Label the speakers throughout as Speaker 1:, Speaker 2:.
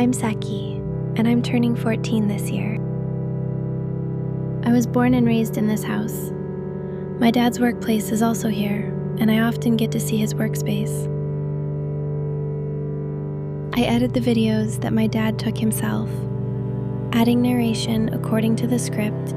Speaker 1: I'm Saki, and I'm turning 14 this year. I was born and raised in this house. My dad's workplace is also here, and I often get to see his workspace. I edit the videos that my dad took himself, adding narration according to the script.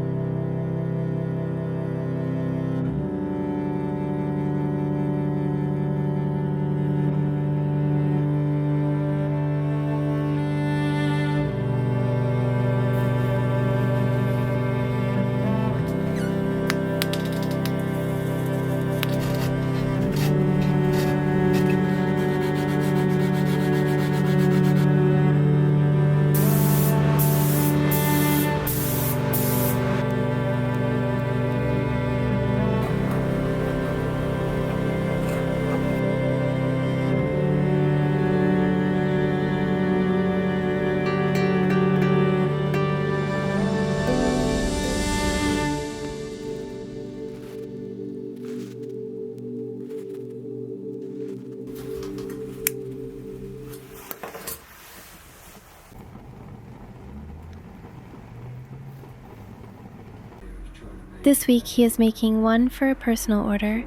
Speaker 1: This week he is making 1 for a personal order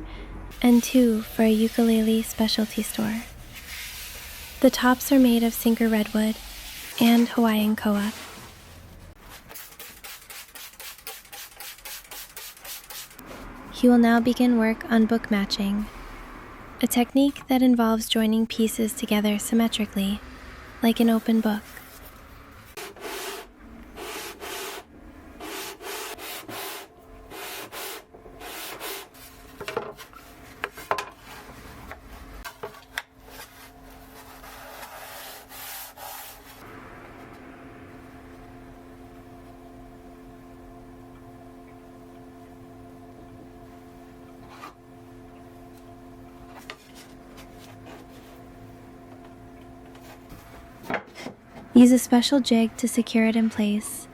Speaker 1: and 2 for a ukulele specialty store. The tops are made of Sinker Redwood and Hawaiian Koa. He will now begin work on book matching, a technique that involves joining pieces together symmetrically, like an open book. Use a special jig to secure it in place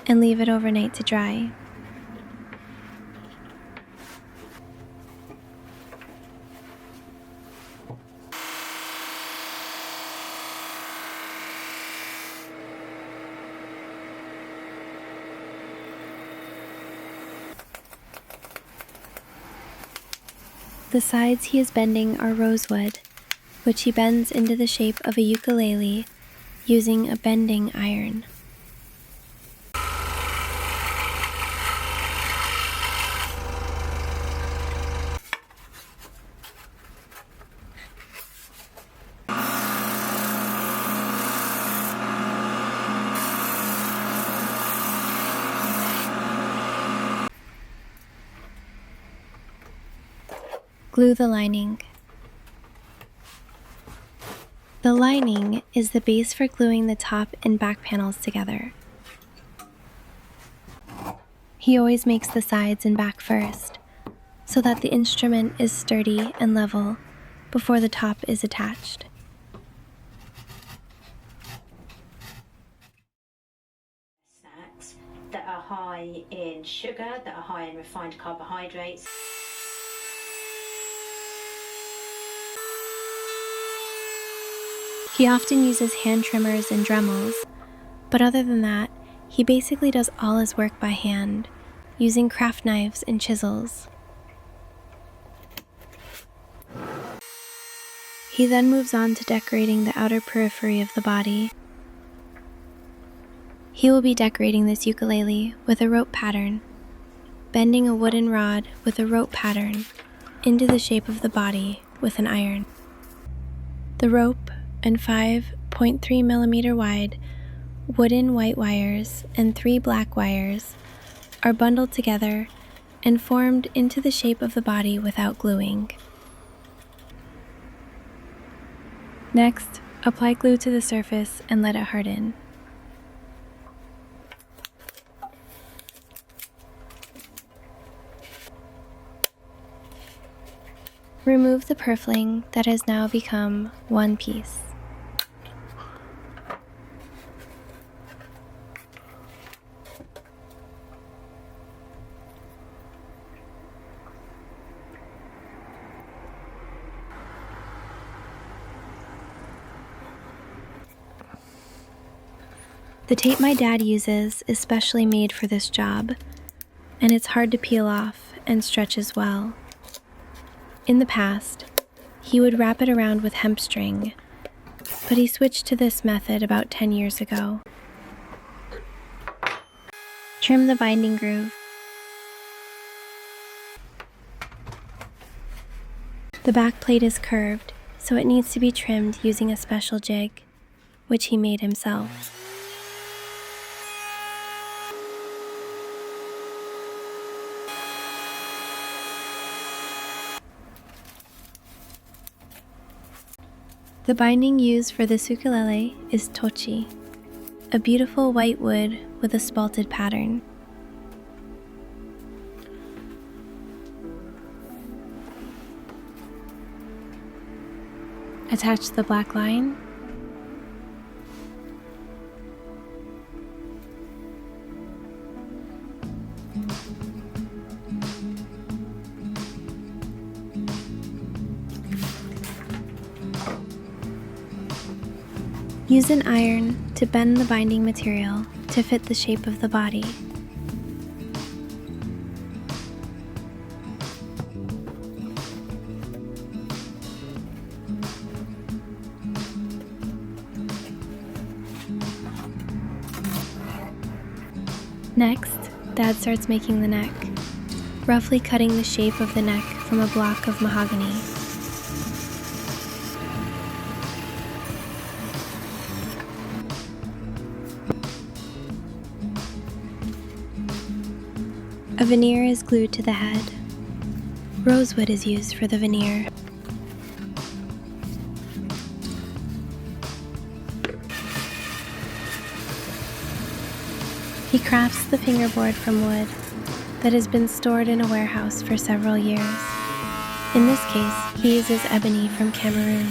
Speaker 1: and leave it overnight to dry. The sides he is bending are rosewood, which he bends into the shape of a ukulele using a bending iron. Glue the lining. The lining is the base for gluing the top and back panels together. He always makes the sides and back first, so that the instrument is sturdy and level before the top is attached.
Speaker 2: Snacks that are high in sugar, that are high in refined carbohydrates.
Speaker 1: He often uses hand trimmers and Dremels, but other than that, he basically does all his work by hand, using craft knives and chisels. He then moves on to decorating the outer periphery of the body. He will be decorating this ukulele with a rope pattern, bending a wooden rod with a rope pattern into the shape of the body with an iron. The rope and 5.3 millimeter wide wooden white wires and 3 black wires are bundled together and formed into the shape of the body without gluing. Next, apply glue to the surface and let it harden. Remove the purfling that has now become one piece. The tape my dad uses is specially made for this job, and it's hard to peel off and stretches well. In the past, he would wrap it around with hemp string, but he switched to this method about 10 years ago. Trim the binding groove. The back plate is curved, so it needs to be trimmed using a special jig, which he made himself. The binding used for this ukulele is tochi, a beautiful white wood with a spalted pattern. Attach the black line. Use an iron to bend the binding material to fit the shape of the body. Next, Dad starts making the neck, roughly cutting the shape of the neck from a block of mahogany. A veneer is glued to the head. Rosewood is used for the veneer. He crafts the fingerboard from wood that has been stored in a warehouse for several years. In this case, he uses ebony from Cameroon.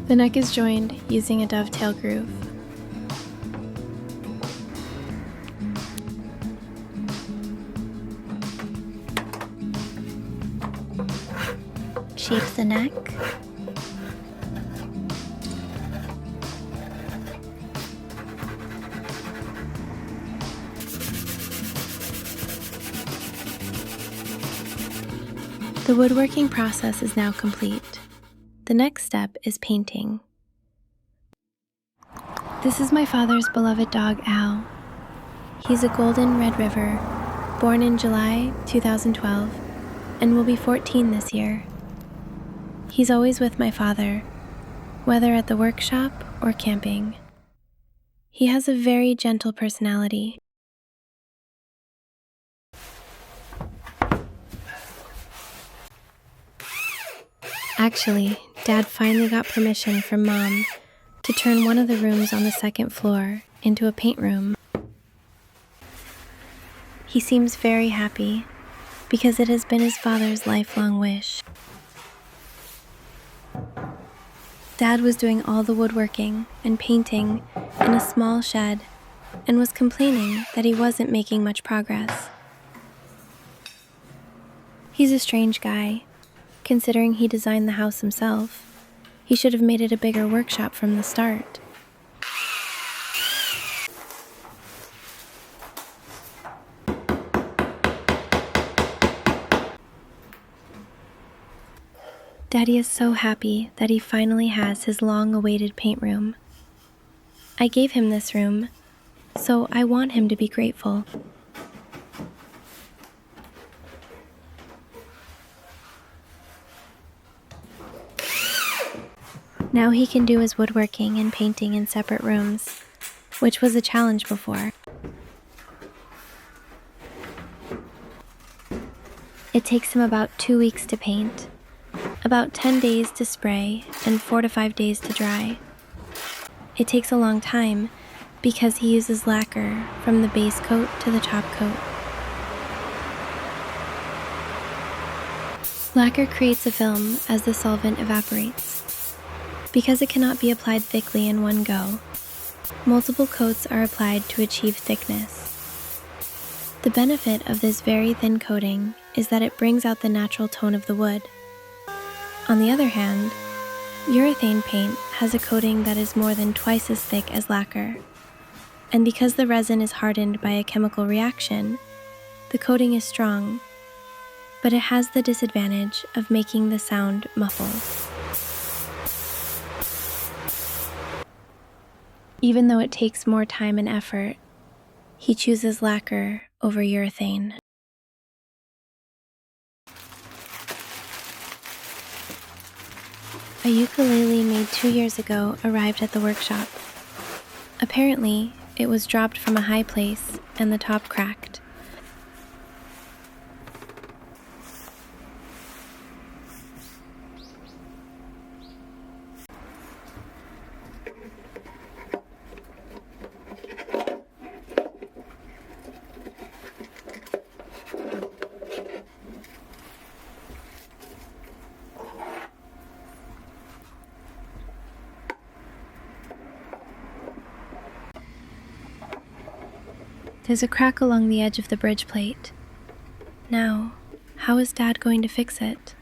Speaker 1: The neck is joined using a dovetail groove. Shape the neck. The woodworking process is now complete. The next step is painting. This is my father's beloved dog, Al. He's a golden Red River, born in July 2012, and will be 14 this year. He's always with my father, whether at the workshop or camping. He has a very gentle personality. Actually, Dad finally got permission from Mom to turn one of the rooms on the second floor into a paint room. He seems very happy because it has been his father's lifelong wish. Dad was doing all the woodworking and painting in a small shed and was complaining that he wasn't making much progress. He's a strange guy. Considering he designed the house himself, he should have made it a bigger workshop from the start. Daddy is so happy that he finally has his long-awaited paint room. I gave him this room, so I want him to be grateful. Now he can do his woodworking and painting in separate rooms, which was a challenge before. It takes him about 2 weeks to paint, about 10 days to spray, and 4 to 5 days to dry. It takes a long time because he uses lacquer from the base coat to the top coat. Lacquer creates a film as the solvent evaporates. Because it cannot be applied thickly in one go, multiple coats are applied to achieve thickness. The benefit of this very thin coating is that it brings out the natural tone of the wood. On the other hand, urethane paint has a coating that is more than twice as thick as lacquer, and because the resin is hardened by a chemical reaction, the coating is strong, but it has the disadvantage of making the sound muffled. Even though it takes more time and effort, he chooses lacquer over urethane. A ukulele made 2 years ago arrived at the workshop. Apparently, it was dropped from a high place and the top cracked. There's a crack along the edge of the bridge plate. Now, how is Dad going to fix it?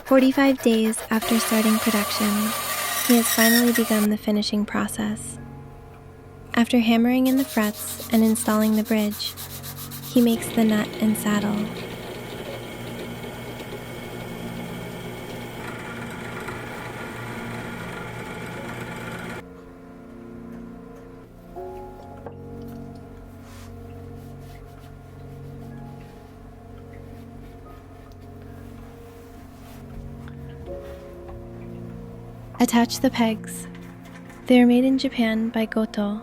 Speaker 1: "45 days after starting production, he has finally begun the finishing process. After hammering in the frets and installing the bridge, he makes the nut and saddle. Attach the pegs. They are made in Japan by Goto.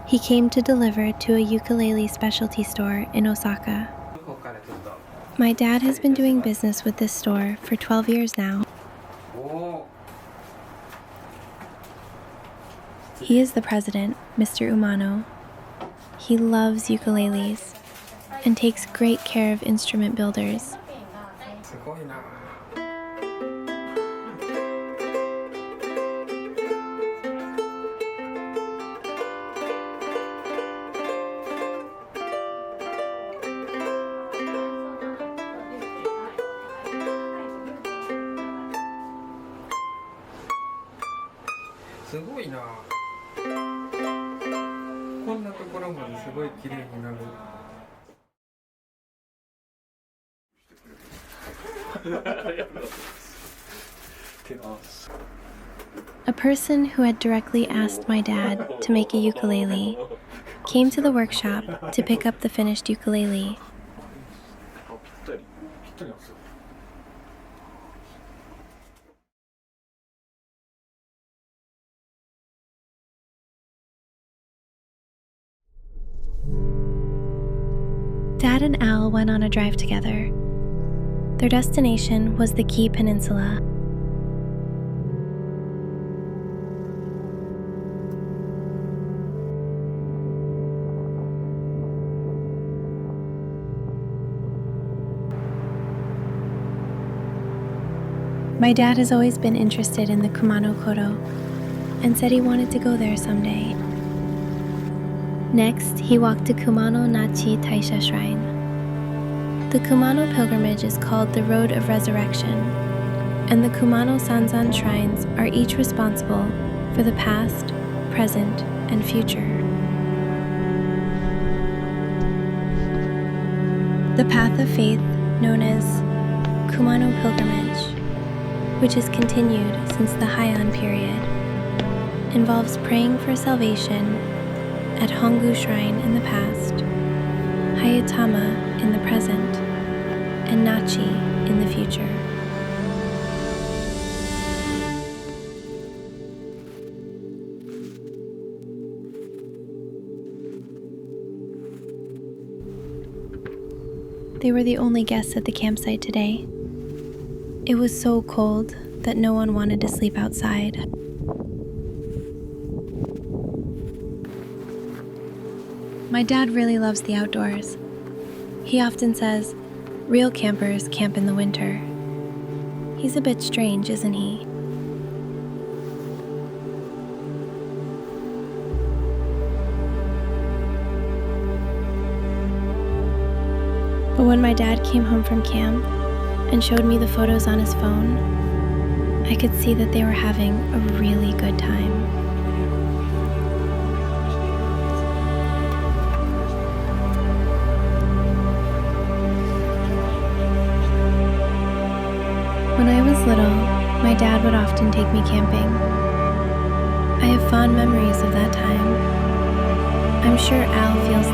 Speaker 1: He came to deliver to a ukulele specialty store in Osaka. My dad has been doing business with this store for 12 years now. He is the president, Mr. Umano. He loves ukuleles and takes great care of instrument builders. A person who had directly asked my dad to make a ukulele came to the workshop to pick up the finished ukulele. Dad and Al went on a drive together. Their destination was the Kii Peninsula. My dad has always been interested in the Kumano Kodo and said he wanted to go there someday. Next, he walked to Kumano Nachi Taisha Shrine. The Kumano pilgrimage is called the Road of Resurrection, and the Kumano Sanzan shrines are each responsible for the past, present, and future. The path of faith, known as Kumano pilgrimage, which has continued since the Heian period, involves praying for salvation at Hongu Shrine in the past, Hayatama in the present, and Nachi in the future. They were the only guests at the campsite today. It was so cold that no one wanted to sleep outside. My dad really loves the outdoors. He often says, real campers camp in the winter. He's a bit strange, isn't he? But when my dad came home from camp and showed me the photos on his phone, I could see that they were having a really good time. When I was little, my dad would often take me camping. I have fond memories of that time. I'm sure Al feels